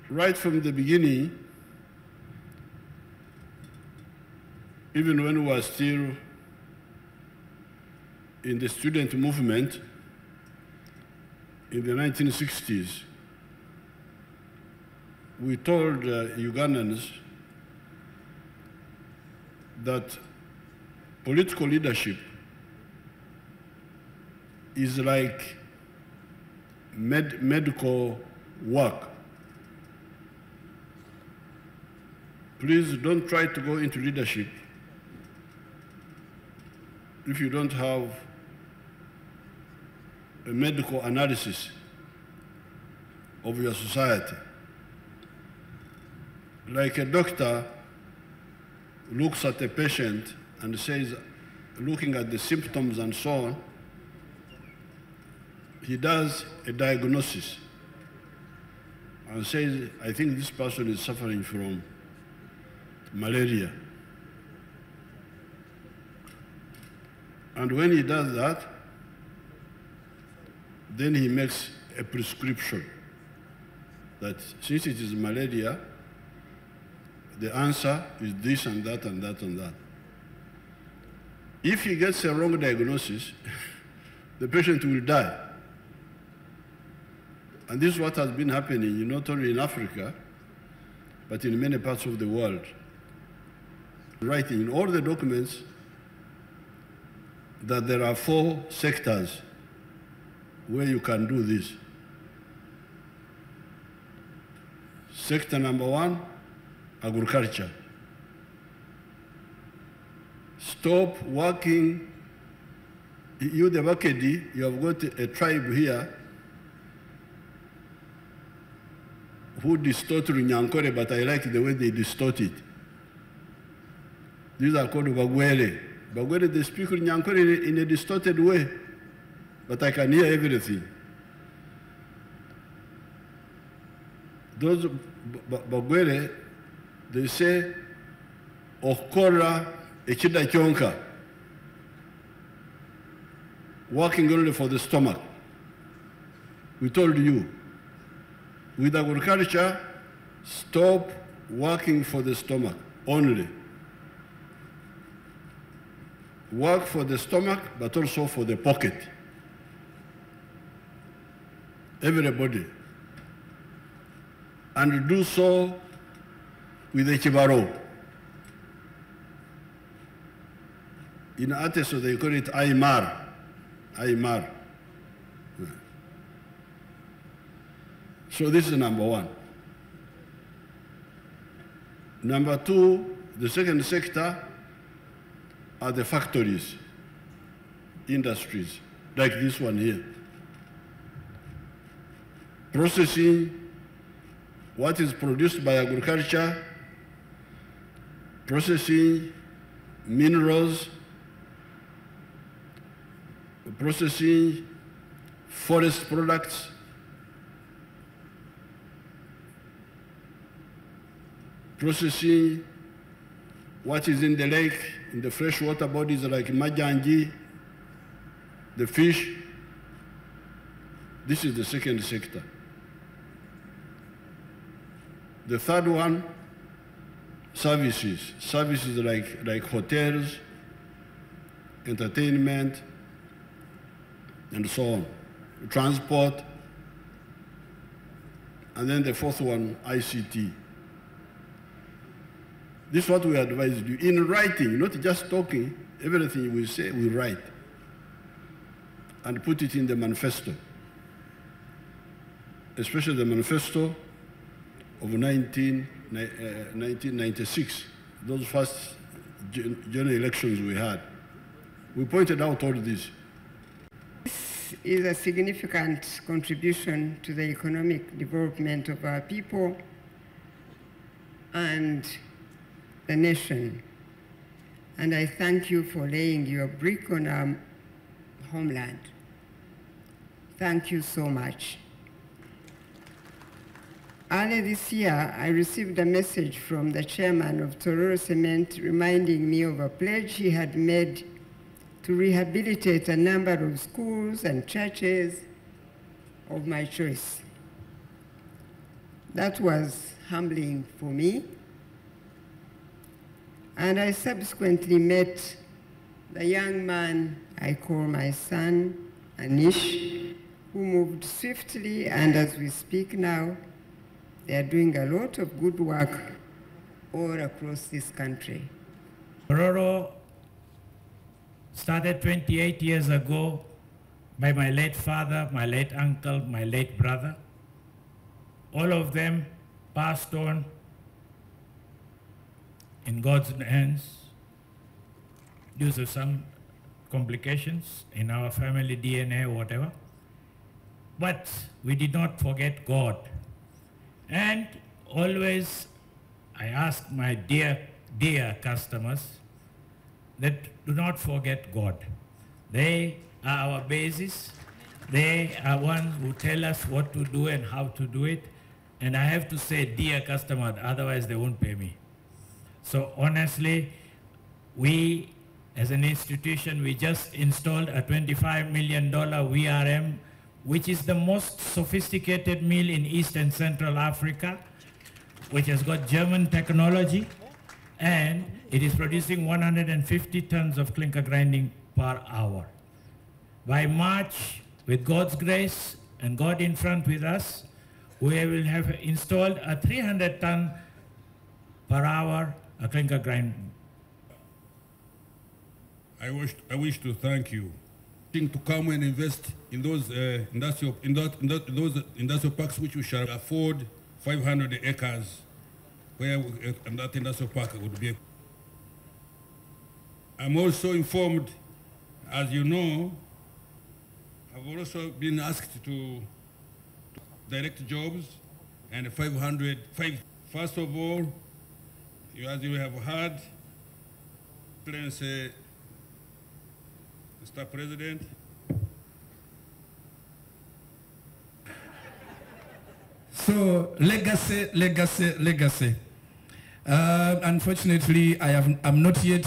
Right from the beginning, even when we were still in the student movement in the 1960s, we told Ugandans that political leadership is like medical work. Please don't try to go into leadership if you don't have a medical analysis of your society. Like a doctor looks at a patient and says, looking at the symptoms and so on, he does a diagnosis and says, I think this person is suffering from malaria. And when he does that, then he makes a prescription that since it is malaria, the answer is this and that and that and that. If he gets a wrong diagnosis, the patient will die. And this is what has been happening not only in Africa, but in many parts of the world. Writing in all the documents that there are 4 sectors where you can do this. Sector number 1, agriculture. Stop working. You, the Bakedi, you have got a tribe here who distort Runyankore, but I like the way they distort it. These are called Bagwere. Bagwere, they speak Runyankore in a distorted way, but I can hear everything. Those Bagwere, they say, Okora Echida Chonka, working only for the stomach. We told you, with agriculture, stop working for the stomach only. Work for the stomach, but also for the pocket. Everybody. And do so with a chibaro. In Ateso, they call it Aymar. Aymar. So this is number 1. Number 2, the second sector are the factories, industries, like this one here. Processing what is produced by agriculture, processing minerals, processing forest products, processing what is in the lake, in the freshwater bodies like Majangi, the fish. This is the second sector. The third one, services. Services like hotels, entertainment, and so on. Transport. And then the fourth one, ICT. This is what we advise you. In writing, not just talking, everything we say, we write. and put it in the manifesto, especially the manifesto of 1996, those first general elections we had. We pointed out all this. This is a significant contribution to the economic development of our people and the nation. And I thank you for laying your brick on our homeland. Thank you so much. Earlier this year, I received a message from the chairman of Tororo Cement reminding me of a pledge he had made to rehabilitate a number of schools and churches of my choice. That was humbling for me. And I subsequently met the young man I call my son, Anish, who moved swiftly, and as we speak now, they are doing a lot of good work all across this country. Tororo started 28 years ago by my late father, my late uncle, my late brother. All of them passed on in God's hands due to some complications in our family DNA or whatever. But we did not forget God. And always I ask my dear customers that do not forget God. They are our basis. They are ones who tell us what to do and how to do it. And I have to say, dear customer, otherwise they won't pay me. So honestly, we as an institution, we just installed a $25 million VRM, which is the most sophisticated mill in East and Central Africa, which has got German technology, and it is producing 150 tons of clinker grinding per hour. By March, with God's grace and God in front with us, we will have installed a 300-ton per hour clinker grinding. I wish to thank you to come and invest in those industrial parks which we shall afford 500 acres where that industrial park would be. I'm also informed, as you know, I've also been asked to direct jobs and 500. First of all, as you have heard, Mr. President, so legacy. Unfortunately, I'm not yet.